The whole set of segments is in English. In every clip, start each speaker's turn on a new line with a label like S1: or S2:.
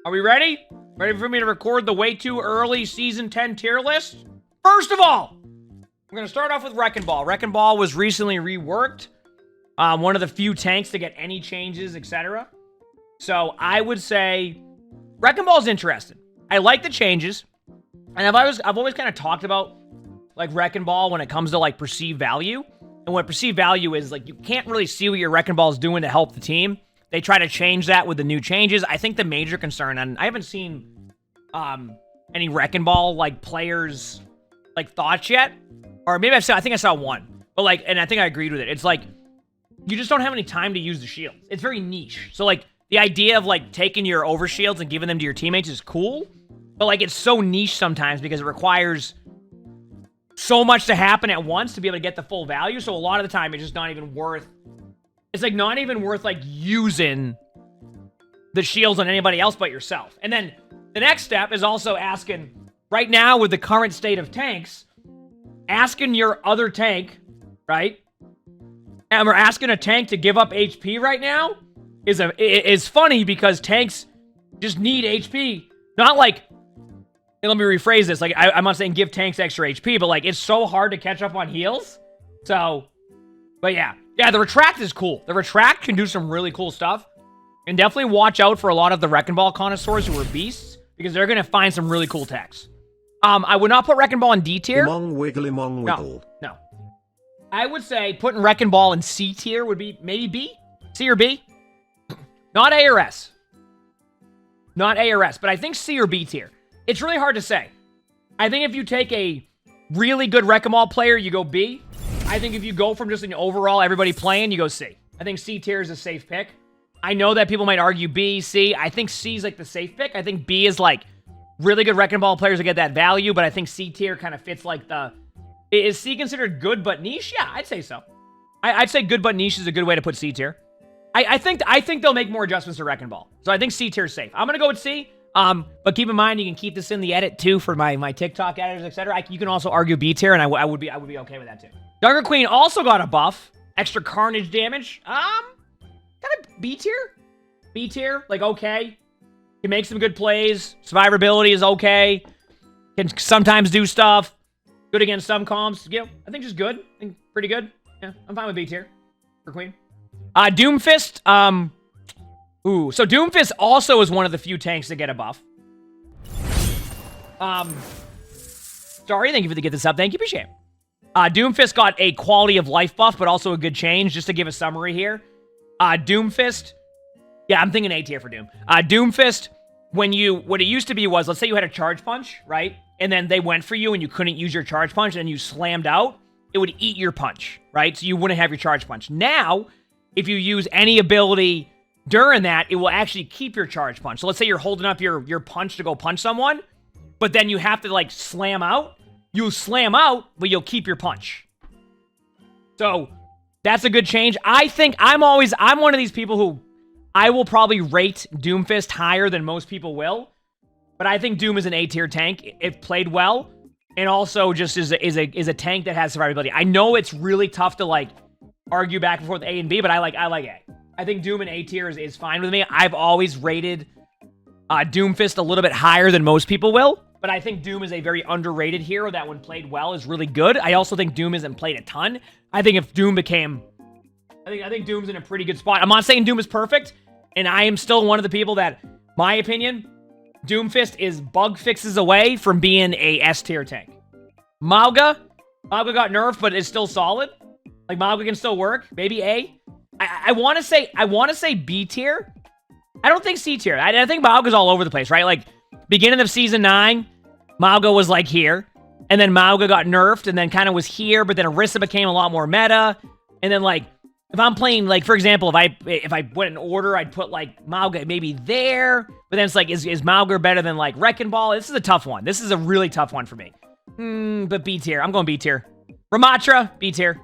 S1: Are we ready? Ready for me to record the way too early Season 10 tier list? First of all, we're going to start off with Wrecking Ball. Wrecking Ball was recently reworked. One of the few tanks to get any changes, etc. So I would say Wrecking Ball is interesting. I like the changes. And I've always kind of talked about like Wrecking Ball when it comes to like perceived value. And what perceived value is, like, you can't really see what your Wrecking Ball is doing to help the team. They try to change that with the new changes. I think the major concern, and I haven't seen any Wrecking Ball like players like thoughts yet, or maybe I think I saw one, but like, and I think I agreed with it. It's like you just don't have any time to use the shields. It's very niche. So like the idea of like taking your overshields and giving them to your teammates is cool, but like it's so niche sometimes because it requires so much to happen at once to be able to get the full value. So a lot of the time it's just not even worth. It's like not even worth like using the shields on anybody else but yourself. And then the next step is also asking, right now with the current state of tanks, asking your other tank, right? And we're asking a tank to give up HP right now is funny because tanks just need HP. Not like, and let me rephrase this, like I'm not saying give tanks extra HP, but like it's so hard to catch up on heals. So, but yeah. Yeah, the Retract is cool. The Retract can do some really cool stuff. And definitely watch out for a lot of the Wrecking Ball connoisseurs who are beasts, because they're going to find some really cool techs. I would not put Wrecking Ball in D tier.
S2: Emongg wiggle, emongg wiggle.
S1: No. I would say putting Wrecking Ball in C tier would be maybe B? C or B? Not A or S. Not A or S, but I think C or B tier. It's really hard to say. I think if you take a really good Wrecking Ball player, you go B. I think if you go from just an overall everybody playing, you go C. I think C tier is a safe pick. I know that people might argue B, C. I think C is like the safe pick. I think B is like really good Wrecking Ball players to get that value, but I think C tier kind of fits like the... Is C considered good but niche? Yeah, I'd say so. I'd say good but niche is a good way to put C tier. I think they'll make more adjustments to Wrecking Ball. So I think C tier is safe. I'm going to go with C. But keep in mind, you can keep this in the edit too for my TikTok editors, etc. You can also argue B tier, and I would be okay with that too. Junker Queen also got a buff. Extra carnage damage. Kind of B tier? B tier, like okay. Can make some good plays. Survivability is okay. Can sometimes do stuff. Good against some comps. You know, I think just good. I think pretty good. Yeah, I'm fine with B tier for Queen. Doomfist. So Doomfist also is one of the few tanks to get a buff. Sorry, thank you for the get this up. Thank you, appreciate it. Doomfist got a quality of life buff, but also a good change, just to give a summary here. Doomfist, yeah, I'm thinking A tier for Doom. Doomfist, what it used to be was, let's say you had a charge punch, right? And then they went for you and you couldn't use your charge punch and you slammed out, it would eat your punch, right? So you wouldn't have your charge punch. Now, if you use any ability during that, it will actually keep your charge punch. So let's say you're holding up your punch to go punch someone, but then you have to like slam out. You'll slam out, but you'll keep your punch. So that's a good change. I think I'm one of these people who I will probably rate Doomfist higher than most people will. But I think Doom is an A tier tank. It played well, and also just is a tank that has survivability. I know it's really tough to like argue back and forth with A and B, but I like A. I think Doom in A tier is fine with me. I've always rated Doomfist a little bit higher than most people will, but I think Doom is a very underrated hero that when played well is really good. I also think Doom isn't played a ton. I think if Doom became... I think Doom's in a pretty good spot. I'm not saying Doom is perfect, and I am still one of the people that, my opinion, Doomfist is bug fixes away from being a S tier tank. Mauga got nerfed, but is still solid. Like, Mauga can still work. Maybe A. I want to say B tier. I don't think C tier. I think Mauga's all over the place, right? Like, beginning of Season 9, Mauga was, like, here. And then Mauga got nerfed and then kind of was here, but then Orisa became a lot more meta. And then, like, if I'm playing, like, for example, if I went in order, I'd put, like, Mauga maybe there. But then it's like, is Mauga better than, like, Wrecking Ball? This is a tough one. This is a really tough one for me. But B tier. I'm going B tier. Ramattra, B tier.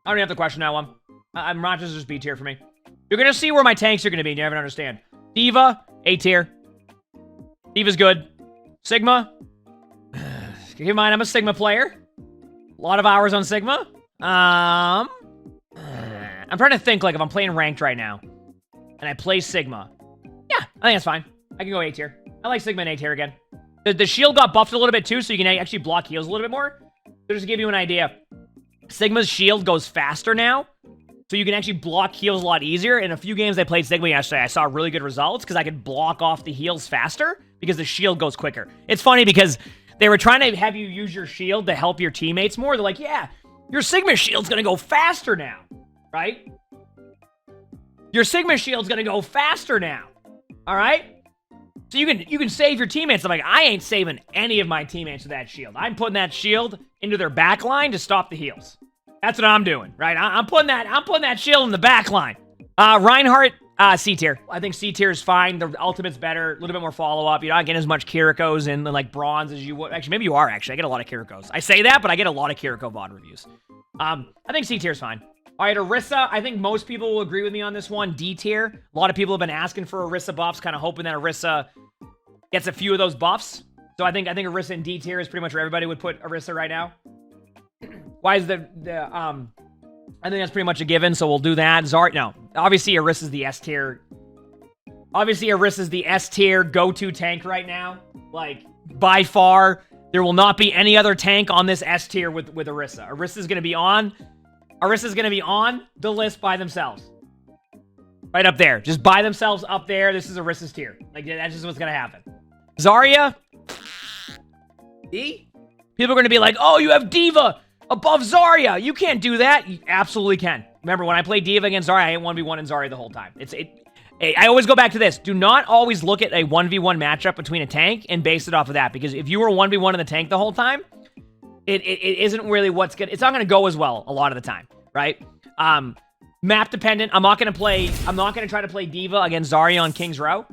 S1: I don't even have to question that one. Ramattra's just B tier for me. You're going to see where my tanks are going to be, and you never understand. D.va, A tier. D.va's good. Sigma. Keep in mind, I'm a Sigma player. A lot of hours on Sigma. I'm trying to think, like, if I'm playing ranked right now, and I play Sigma. Yeah, I think that's fine. I can go A tier. I like Sigma in A tier again. The shield got buffed a little bit too, so you can actually block heals a little bit more. So just to give you an idea, Sigma's shield goes faster now, so you can actually block heals a lot easier. In a few games I played Sigma yesterday, I saw really good results because I could block off the heals faster because the shield goes quicker. It's funny because they were trying to have you use your shield to help your teammates more. They're like, yeah, your Sigma shield's gonna go faster now, right? Your Sigma shield's gonna go faster now, all right? So you can save your teammates. I'm like, I ain't saving any of my teammates with that shield. I'm putting that shield into their back line to stop the heals. That's what I'm doing, right? I'm putting that shield in the back line. Reinhardt, C tier. I think C tier is fine. The ultimate's better, a little bit more follow-up. You're not getting as much Kirikos and like bronze as you would. Actually, maybe you are, actually. I get a lot of Kirikos. I say that, but I get a lot of Kiriko VOD reviews. I think C tier is fine. All right, Orisa, I think most people will agree with me on this one. D tier. A lot of people have been asking for Orisa buffs, kind of hoping that Orisa gets a few of those buffs. So I think Orisa in D tier is pretty much where everybody would put Orisa right now. Why is I think that's pretty much a given, so we'll do that. Zarya, no. Obviously, Orisa's the S tier. Obviously, Orisa's the S tier go-to tank right now. Like, by far, there will not be any other tank on this S tier with Orisa. Orisa's gonna be on the list by themselves. Right up there. Just by themselves up there. This is Orisa's tier. Like, that's just what's gonna happen. Zarya. E? People are gonna be like, oh, you have D.va above Zarya. You can't do that. You absolutely can. Remember, when I played D.va against Zarya, I ain't 1v1 in Zarya the whole time. I always go back to this. Do not always look at a 1v1 matchup between a tank and base it off of that. Because if you were 1v1 in the tank the whole time, it isn't really it's not gonna go as well a lot of the time, right? Map dependent. I'm not gonna try to play D.va against Zarya on King's Row,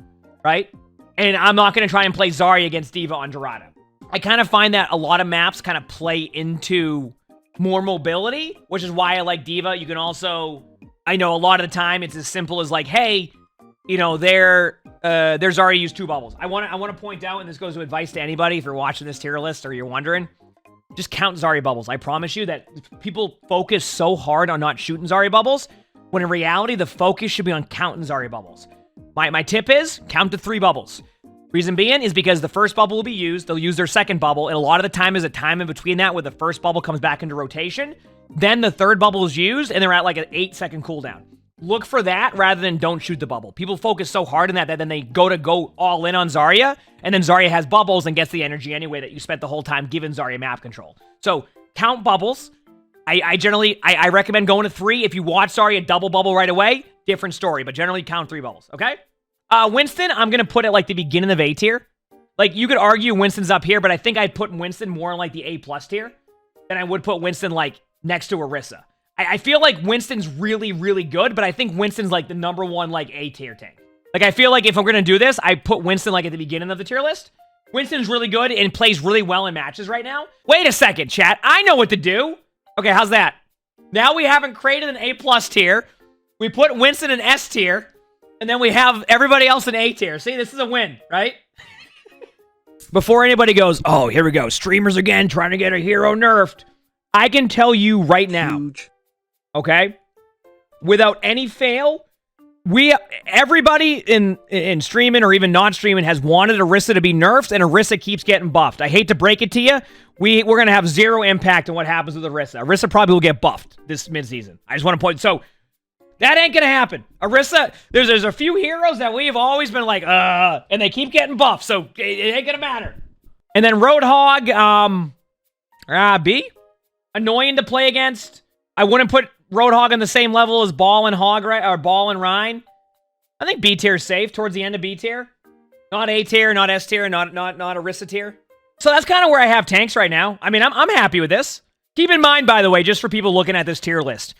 S1: right? And I'm not gonna try and play Zarya against D.va on Dorado. I kind of find that a lot of maps kind of play into more mobility, which is why I like D.va. You can also, I know a lot of the time it's as simple as like, hey, you know, their Zarya used 2 bubbles. I want to point out, and this goes to advice to anybody if you're watching this tier list or you're wondering, just count Zarya bubbles. I promise you that people focus so hard on not shooting Zarya bubbles, when in reality, the focus should be on counting Zarya bubbles. My tip is, count to 3 bubbles. Reason being is because the first bubble will be used, they'll use their second bubble, and a lot of the time is a time in between that where the first bubble comes back into rotation, then the third bubble is used, and they're at like an 8-second cooldown. Look for that rather than don't shoot the bubble. People focus so hard on that then they go all in on Zarya, and then Zarya has bubbles and gets the energy anyway that you spent the whole time giving Zarya map control. So, count bubbles. I generally recommend going to 3. If you watch Zarya double bubble right away, different story, but generally count 3 bubbles, okay? Winston, I'm going to put it like the beginning of A tier. Like, you could argue Winston's up here, but I think I'd put Winston more in like the A+ tier than I would put Winston like next to Orisa. I feel like Winston's really, really good, but I think Winston's like the #1 like A tier tank. Like, I feel like if I'm going to do this, I put Winston like at the beginning of the tier list. Winston's really good and plays really well in matches right now. Wait a second, chat. I know what to do. Okay, how's that? Now we haven't created an A+ tier. We put Winston in S tier. And then we have everybody else in A tier. See, this is a win, right? Before anybody goes, oh, here we go. Streamers again trying to get a hero nerfed. I can tell you right now, okay? Without any fail, everybody in streaming or even not streaming has wanted Orisa to be nerfed, and Orisa keeps getting buffed. I hate to break it to you. We're going to have 0 impact on what happens with Orisa. Orisa probably will get buffed this midseason. I just want to point... So... that ain't gonna happen. Orisa, there's a few heroes that we've always been like, and they keep getting buffed, so it ain't gonna matter. And then Roadhog, B? Annoying to play against. I wouldn't put Roadhog on the same level as Ball and Hog, right? Or Ball and Rein. I think B tier is safe towards the end of B tier. Not A tier, not S tier, not Orisa tier. So that's kind of where I have tanks right now. I mean, I'm happy with this. Keep in mind, by the way, just for people looking at this tier list,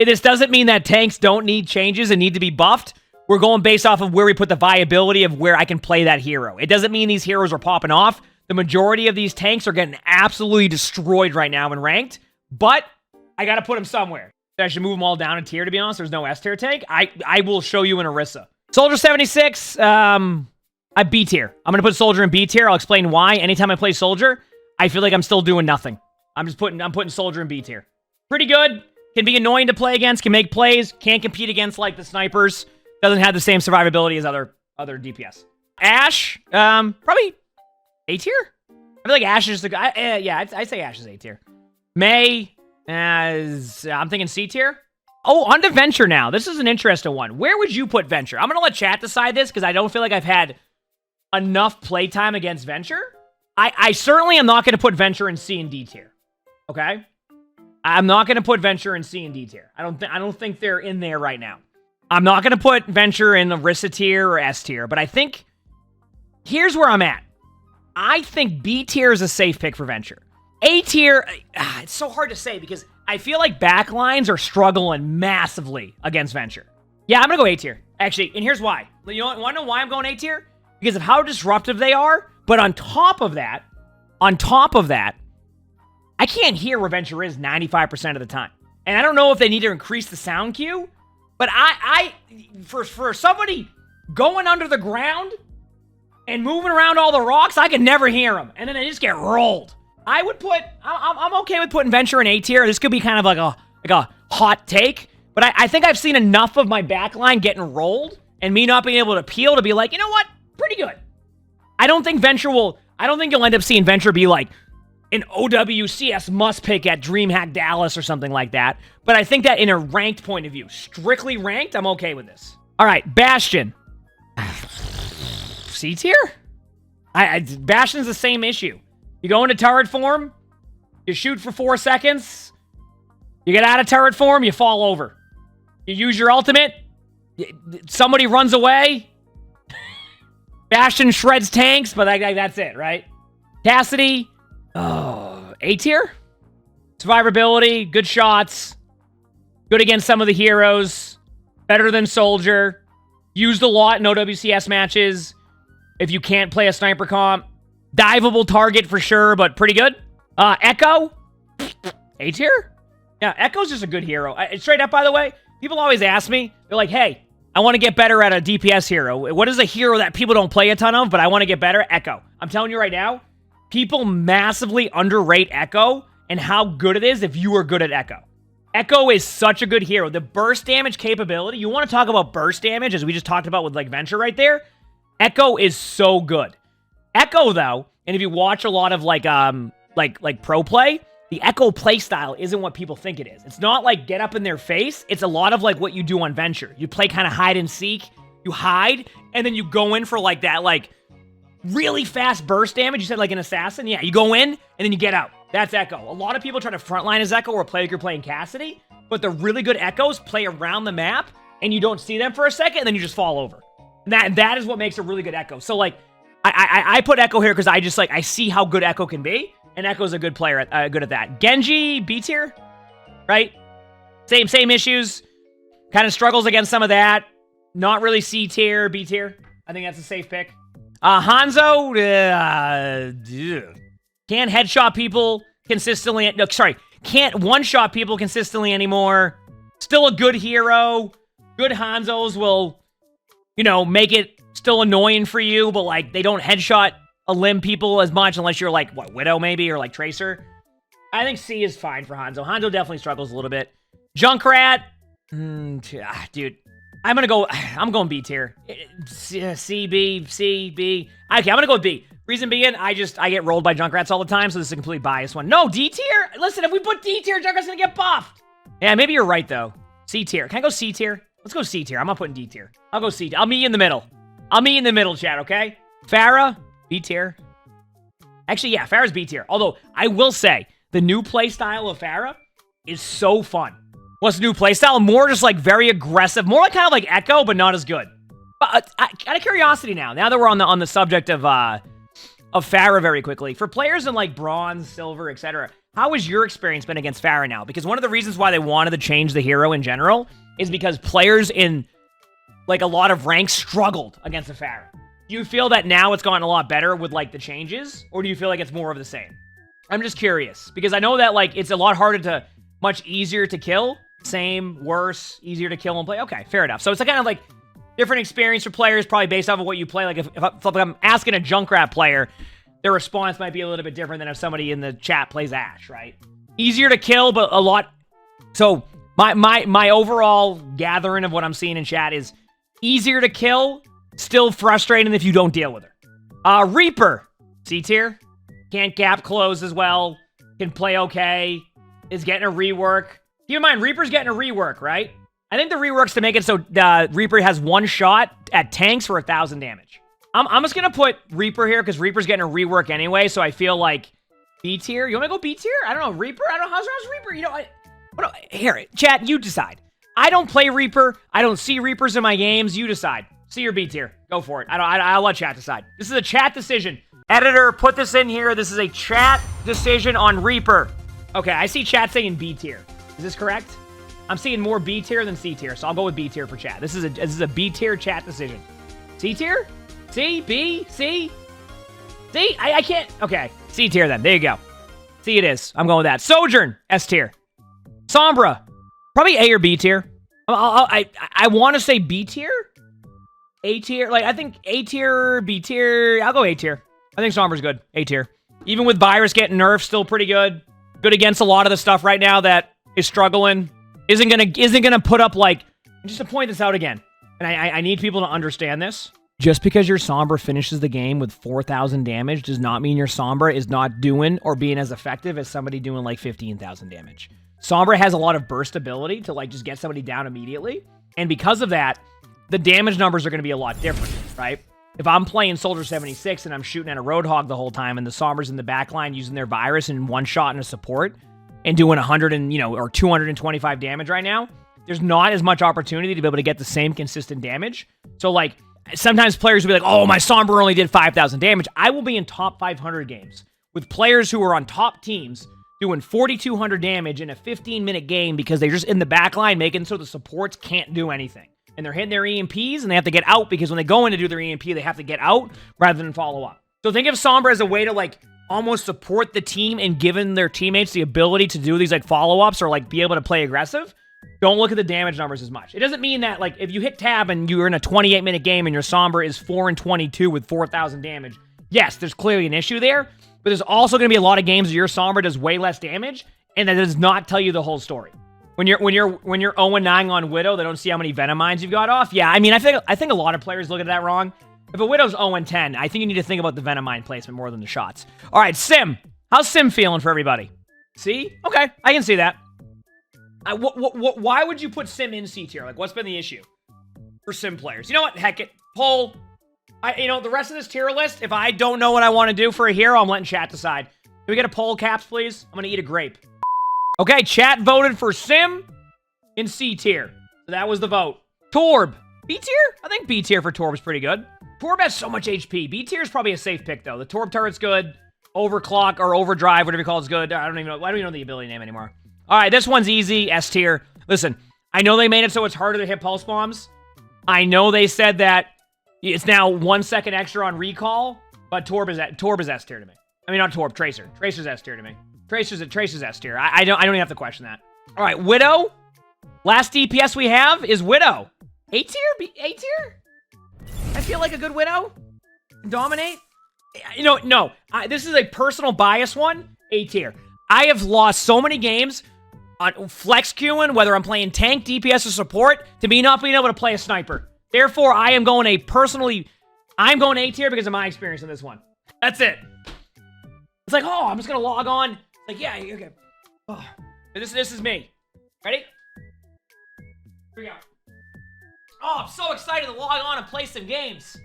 S1: this doesn't mean that tanks don't need changes and need to be buffed. We're going based off of where we put the viability of where I can play that hero. It doesn't mean these heroes are popping off. The majority of these tanks are getting absolutely destroyed right now in ranked, but I got to put them somewhere. I should move them all down a tier, to be honest. There's no S tier tank. I will show you in Orisa. Soldier 76, I B tier. I'm going to put Soldier in B tier. I'll explain why. Anytime I play Soldier, I feel like I'm still doing nothing. I'm putting Soldier in B tier. Pretty good. Can be annoying to play against, can make plays, can't compete against, like, the snipers. Doesn't have the same survivability as other DPS. Ashe, probably A tier? I feel like Ashe is the guy. Yeah, I'd say Ashe is A tier. Mei, I'm thinking C tier. Oh, on to Venture now. This is an interesting one. Where would you put Venture? I'm going to let chat decide this because I don't feel like I've had enough playtime against Venture. I certainly am not going to put Venture in C and D tier. Okay? I'm not going to put Venture in C and D tier. I don't think they're in there right now. I'm not going to put Venture in Orisa tier or S tier, but I think here's where I'm at. I think B tier is a safe pick for Venture. A tier, it's so hard to say because I feel like backlines are struggling massively against Venture. Yeah, I'm going to go A tier. Actually, and here's why. You want to know why I'm going A tier? Because of how disruptive they are, but on top of that, I can't hear where Venture is 95% of the time. And I don't know if they need to increase the sound queue, but for somebody going under the ground and moving around all the rocks, I can never hear them. And then they just get rolled. I'm okay with putting Venture in A tier. This could be kind of like a hot take, but I think I've seen enough of my backline getting rolled and me not being able to peel to be like, you know what? Pretty good. I don't think you'll end up seeing Venture be like an OWCS must pick at DreamHack Dallas or something like that. But I think that in a ranked point of view, strictly ranked, I'm okay with this. All right, Bastion. C tier? Bastion's the same issue. You go into turret form, you shoot for 4 seconds, you get out of turret form, you fall over. You use your ultimate, somebody runs away, Bastion shreds tanks, but that's it, right? Cassidy, A tier? Survivability, good shots, good against some of the heroes, better than Soldier, used a lot in OWCS matches. If you can't play a sniper comp, diveable target for sure, but pretty good. Echo, A tier? Yeah, Echo's just a good hero. Straight up, by the way, people always ask me, they're like, hey, I want to get better at a DPS hero. What is a hero that people don't play a ton of, but I want to get better? Echo. I'm telling you right now, people massively underrate Echo and how good it is if you are good at Echo. Echo is such a good hero. The burst damage capability, you want to talk about burst damage, as we just talked about with like Venture right there? Echo is so good. Echo, though, and if you watch a lot of like pro play, the Echo playstyle isn't what people think it is. It's not like get up in their face. It's a lot of like what you do on Venture. You play kind of hide and seek. You hide, and then you go in for like that like really fast burst damage. You said like an assassin? Yeah, you go in, and then you get out. That's Echo. A lot of people try to frontline as Echo or play like you're playing Cassidy, but the really good Echoes play around the map, and you don't see them for a second, and then you just fall over. And that is what makes a really good Echo. So like, I put Echo here because I see how good Echo can be. And Echo's a good player, good at that. Genji, B tier, right? Same issues. Kind of struggles against some of that. Not really C tier, B tier. I think that's a safe pick. Hanzo, can't headshot people consistently. No, sorry, can't one-shot people consistently anymore. Still a good hero. Good Hanzos will, make it still annoying for you, but like they don't headshot limb people as much unless you're like, what, Widow maybe, or like Tracer. I think C is fine for Hanzo. Hanzo definitely struggles a little bit. Junkrat, dude, I'm going B tier. C, B, C, B. Okay, I'm gonna go with B. Reason being, I get rolled by Junkrats all the time, so this is a completely biased one. No, D tier? Listen, if we put D tier, Junkrat's gonna get buffed. Yeah, maybe you're right, though. C tier. Can I go C tier? Let's go C tier. I'm not putting D tier. I'll go C. I'll meet you in the middle. Chat, okay? Pharah, B tier. Actually, yeah, Pharah's B tier. Although, I will say, the new playstyle of Pharah is so fun. What's the new playstyle? More just like very aggressive. More like kind of like Echo, but not as good. But out of curiosity now that we're on the subject of Pharah very quickly. For players in like Bronze, Silver, etc., how has your experience been against Pharah now? Because one of the reasons why they wanted to change the hero in general is because players in like a lot of ranks struggled against the Pharah. Do you feel that now it's gotten a lot better with like the changes, or do you feel like it's more of the same? I'm just curious because I know that like it's a lot harder much easier to kill. Same, worse, easier to kill and play. Okay, fair enough. So it's a kind of like different experience for players, probably based off of what you play. Like if I'm asking a Junkrat player, their response might be a little bit different than if somebody in the chat plays Ashe, right? Easier to kill, but a lot. So my overall gathering of what I'm seeing in chat is easier to kill, Still frustrating if you don't deal with her. Reaper. C tier. Can't gap close as well. Can play okay. Is getting a rework. Keep in mind, Reaper's getting a rework, right? I think the rework's to make it so Reaper has one shot at tanks for 1,000 damage. I'm just gonna put Reaper here because Reaper's getting a rework anyway, so I feel like B tier. You want me to go B tier? I don't know. Reaper? I don't know. How's Reaper? You know, here, chat, you decide. I don't play Reaper. I don't see Reapers in my games. You decide. C or B tier. Go for it. I'll let chat decide. This is a chat decision. Editor, put this in here. This is a chat decision on Reaper. Okay, I see chat saying B tier. Is this correct? I'm seeing more B tier than C tier, so I'll go with B tier for chat. This is a B tier chat decision. C tier? C? B? C? C? I can't. Okay, C tier then. There you go. C it is. I'm going with that. Sojourn, S tier. Sombra, probably A or B tier. I want to say B tier? A tier? Like, I think A tier, B tier. I'll go A tier. I think Sombra's good. A tier. Even with Virus getting nerfed, still pretty good. Good against a lot of the stuff right now that is struggling. Isn't gonna put up, like, just to point this out again, and I need people to understand this. Just because your Sombra finishes the game with 4,000 damage does not mean your Sombra is not doing or being as effective as somebody doing like 15,000 damage. Sombra has a lot of burst ability to like just get somebody down immediately, and because of that, the damage numbers are going to be a lot different, right? If I'm playing Soldier 76 and I'm shooting at a Roadhog the whole time and the Sombra's in the backline using their Virus in one shot and a support and doing 100 and, or 225 damage right now, there's not as much opportunity to be able to get the same consistent damage. So, like, sometimes players will be like, oh, my Sombra only did 5,000 damage. I will be in top 500 games with players who are on top teams doing 4,200 damage in a 15-minute game because they're just in the backline making so the supports can't do anything. And they're hitting their EMPs, and they have to get out because when they go in to do their EMP, they have to get out rather than follow up. So think of Sombra as a way to, like, almost support the team and giving their teammates the ability to do these, like, follow-ups or, like, be able to play aggressive. Don't look at the damage numbers as much. It doesn't mean that, like, if you hit tab and you're in a 28-minute game and your Sombra is 4 and 22 with 4,000 damage, yes, there's clearly an issue there, but there's also going to be a lot of games where your Sombra does way less damage, and that does not tell you the whole story. When you're 0-9 on Widow, they don't see how many Venom Mines you've got off. Yeah, I mean, I think a lot of players look at that wrong. If a Widow's 0-10, I think you need to think about the Venom Mine placement more than the shots. All right, Sim. How's Sim feeling for everybody? C? Okay, I can see that. Why would you put Sim in C tier? Like, what's been the issue for Sim players? You know what? Heck it. Poll. The rest of this tier list, if I don't know what I want to do for a hero, I'm letting chat decide. Can we get a poll, Caps, please? I'm going to eat a grape. Okay, chat voted for Sim in C tier. So that was the vote. Torb. B tier? I think B tier for Torb is pretty good. Torb has so much HP. B tier is probably a safe pick, though. The Torb turret's good. Overclock or overdrive, whatever you call it, is good. I don't even know the ability name anymore. All right, this one's easy. S tier. Listen, I know they made it so it's harder to hit pulse bombs. I know they said that it's now 1 second extra on recall, but Torb is S tier to me. I mean, not Torb, Tracer. Tracer's S tier to me. Tracer's S tier. I don't even have to question that. All right, Widow. Last DPS we have is Widow. A tier? A tier? I feel like a good Widow. Dominate? No. This is a personal bias one. A tier. I have lost so many games on flex queuing, whether I'm playing tank, DPS, or support, to me not being able to play a sniper. Therefore, I'm going A tier because of my experience in this one. That's it. It's like, oh, I'm just going to log on. Like, yeah, okay. Oh, this is me. Ready? Here we go. Oh, I'm so excited to log on and play some games.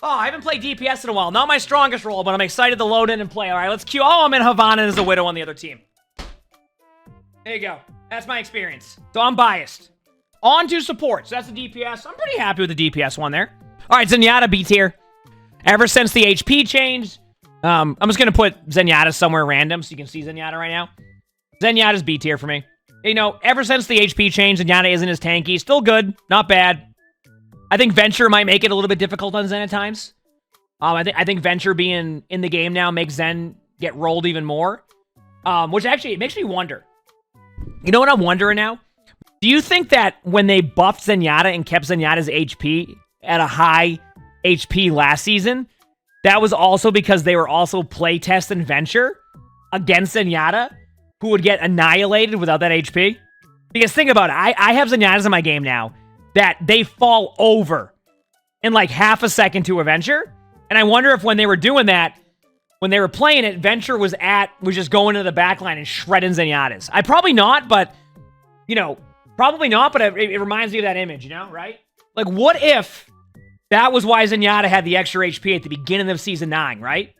S1: Oh, I haven't played DPS in a while. Not my strongest role, but I'm excited to load in and play. All right, let's queue. Oh, I'm in Havana as a Widow on the other team. There you go. That's my experience. So I'm biased. On to support. So that's the DPS. I'm pretty happy with the DPS one there. All right, Zenyatta B tier. Ever since the HP changed, I'm just going to put Zenyatta somewhere random so you can see Zenyatta right now. Zenyatta's B tier for me. Ever since the HP change, Zenyatta isn't as tanky. Still good. Not bad. I think Venture might make it a little bit difficult on Zen at times. I think Venture being in the game now makes Zen get rolled even more. Which actually, it makes me wonder. You know what I'm wondering now? Do you think that when they buffed Zenyatta and kept Zenyatta's HP at a high HP last season, that was also because they were also playtesting Venture against Zenyatta, who would get annihilated without that HP? Because think about it. I have Zenyatta's in my game now that they fall over in like half a second to a Venture. And I wonder if when they were doing that, when they were playing it, Venture was just going to the backline and shredding Zenyatta's. Probably not, but, you know, probably not, but it reminds me of that image, you know, right? Like, what if that was why Zenyatta had the extra HP at the beginning of Season 9, right?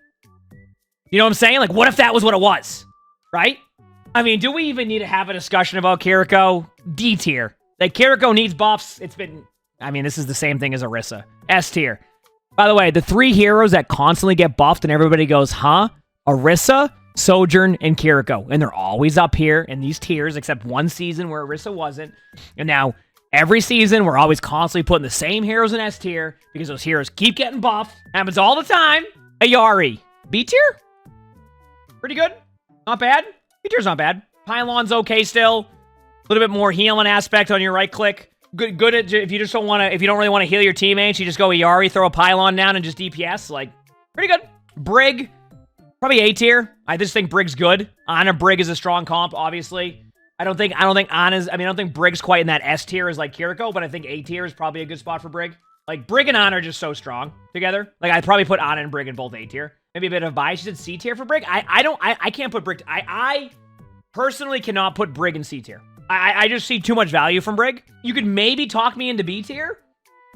S1: You know what I'm saying? Like, what if that was what it was, right? I mean, do we even need to have a discussion about Kiriko? D tier. Like, Kiriko needs buffs. It's been... I mean, this is the same thing as Orisa. S tier. By the way, the 3 heroes that constantly get buffed and everybody goes, huh? Orisa, Sojourn, and Kiriko. And they're always up here in these tiers, except one season where Orisa wasn't. And now, every season, we're always constantly putting the same heroes in S tier because those heroes keep getting buffed. Happens all the time. Illari. B tier? Pretty good. Not bad. B tier's not bad. Pylon's okay still. A little bit more healing aspect on your right click. Good at, if you just don't want to, if you don't really want to heal your teammates, you just go Illari, throw a Pylon down, and just DPS. Like, pretty good. Brig, probably A tier. I just think Brig's good. Ana Brig is a strong comp, obviously. I don't think Ana's, I don't think Brig's quite in that S tier as like Kiriko, but I think A tier is probably a good spot for Brig. Like, Brig and Ana are just so strong together. Like, I'd probably put Ana and Brig in both A tier. Maybe a bit of bias. She said C tier for Brig. I can't put Brig. I personally cannot put Brig in C tier. I just see too much value from Brig. You could maybe talk me into B tier,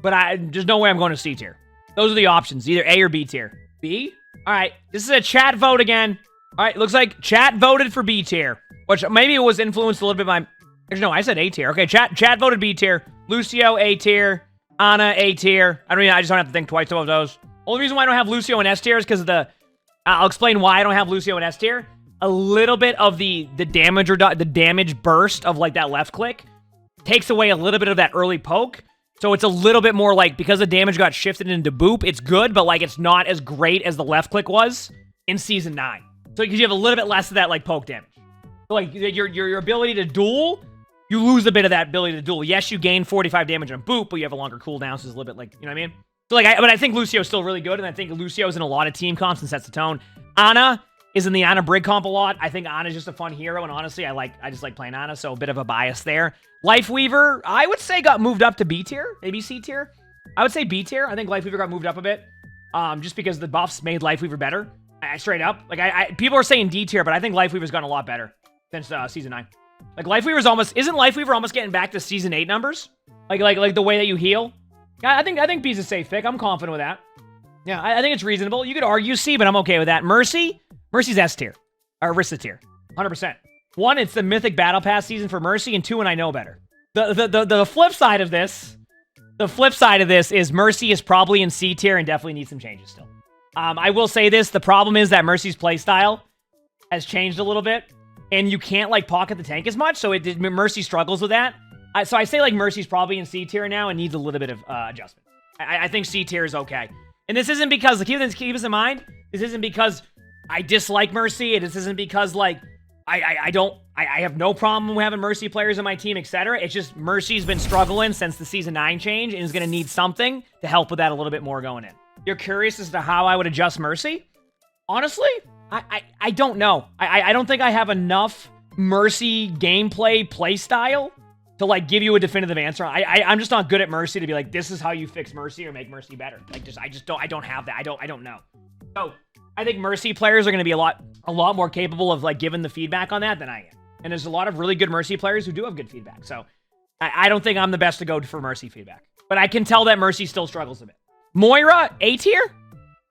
S1: but there's no way I'm going to C tier. Those are the options, either A or B tier. B? All right, this is a chat vote again. All right, looks like chat voted for B tier, which maybe it was influenced a little bit by... Actually, no, I said A tier. Okay, chat voted B tier. Lucio, A tier. Ana, A tier. I just don't have to think twice about those. Only reason why I don't have Lucio in S tier is because of the... I'll explain why I don't have Lucio in S tier. A little bit of the damage or the damage burst of like that left click takes away a little bit of that early poke. So it's a little bit more like, because the damage got shifted into boop, it's good, but like it's not as great as the left click was in Season 9. So because you have a little bit less of that like poke damage. So like your ability to duel, you lose a bit of that ability to duel. Yes, you gain 45 damage on boop, but you have a longer cooldown, so it's a little bit like, you know what I mean? So like, but I think Lucio's still really good, and I think Lucio's in a lot of team comps and sets the tone. Ana is in the Ana Brig comp a lot. I think Ana's just a fun hero, and honestly, I just like playing Ana, so a bit of a bias there. Lifeweaver, I would say got moved up to B tier, maybe C tier. I would say B tier. I think Lifeweaver got moved up a bit, just because the buffs made Lifeweaver better. Straight up, like people are saying D tier, but I think Lifeweaver's gotten a lot better since Season 9. Like Lifeweaver's isn't Lifeweaver almost getting back to Season 8 numbers? Like the way that you heal. I think B's a safe pick. I'm confident with that. Yeah, I think it's reasonable. You could argue C, but I'm okay with that. Mercy's S tier. Or Orisa tier. 100%. 1, it's the Mythic Battle Pass season for Mercy, and 2, and I know better. The flip side of this, is Mercy is probably in C tier and definitely needs some changes still. I will say this, the problem is that Mercy's playstyle has changed a little bit, and you can't like pocket the tank as much, so Mercy struggles with that. So I say like Mercy's probably in C tier now and needs a little bit of adjustment. I think C tier is okay. And this isn't because, keep this in mind, this isn't because I dislike Mercy, this isn't because like, I have no problem having Mercy players on my team, etc. It's just Mercy's been struggling since the Season 9 change and is going to need something to help with that a little bit more going in. You're curious as to how I would adjust Mercy? Honestly, I don't know. I don't think I have enough Mercy gameplay playstyle to like give you a definitive answer. I'm just not good at Mercy to be like, this is how you fix Mercy or make Mercy better. Like I don't have that. I don't know. So I think Mercy players are going to be a lot more capable of like giving the feedback on that than I am. And there's a lot of really good Mercy players who do have good feedback. So I don't think I'm the best to go for Mercy feedback. But I can tell that Mercy still struggles a bit. Moira, A tier,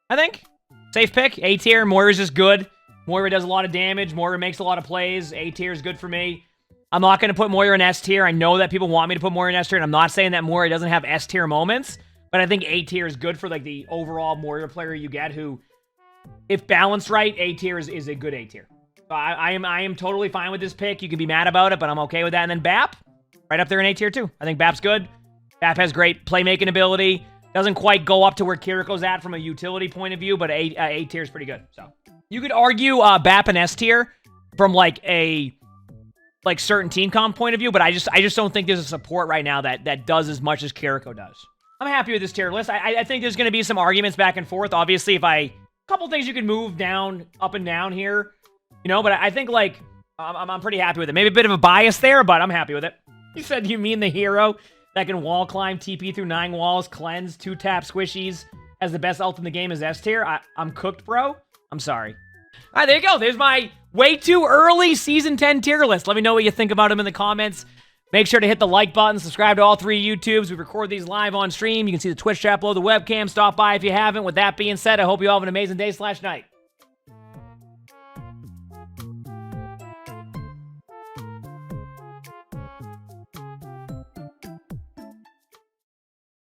S1: I think. Safe pick, A tier. Moira's just good. Moira does a lot of damage. Moira makes a lot of plays. A tier is good for me. I'm not going to put Moira in S tier. I know that people want me to put Moira in S tier, and I'm not saying that Moira doesn't have S tier moments, but I think A tier is good for like the overall Moira player you get who, if balanced right, A tier is a good A tier. So I am totally fine with this pick. You can be mad about it, but I'm okay with that. And then Bap, right up there in A tier too. I think Bap's good. Bap has great playmaking ability. Doesn't quite go up to where Kiriko's at from a utility point of view, but A tier is pretty good. So you could argue Bap and S tier from like a certain team comp point of view, but I just don't think there's a support right now that does as much as Kiriko does. I'm happy with this tier list. I think there's going to be some arguments back and forth. Obviously, a couple things you can move down, up and down here, you know, but I think like I'm pretty happy with it. Maybe a bit of a bias there, but I'm happy with it. You said you mean the hero that can wall climb, TP through 9 walls, cleanse, 2-tap squishies, as the best ult in the game is S tier. I'm cooked, bro. I'm sorry. All right, there you go. There's my way too early Season 10 tier list. Let me know what you think about them in the comments. Make sure to hit the like button, subscribe to all 3 YouTubes. We record these live on stream. You can see the Twitch chat below the webcam. Stop by if you haven't. With that being said, I hope you all have an amazing day/night.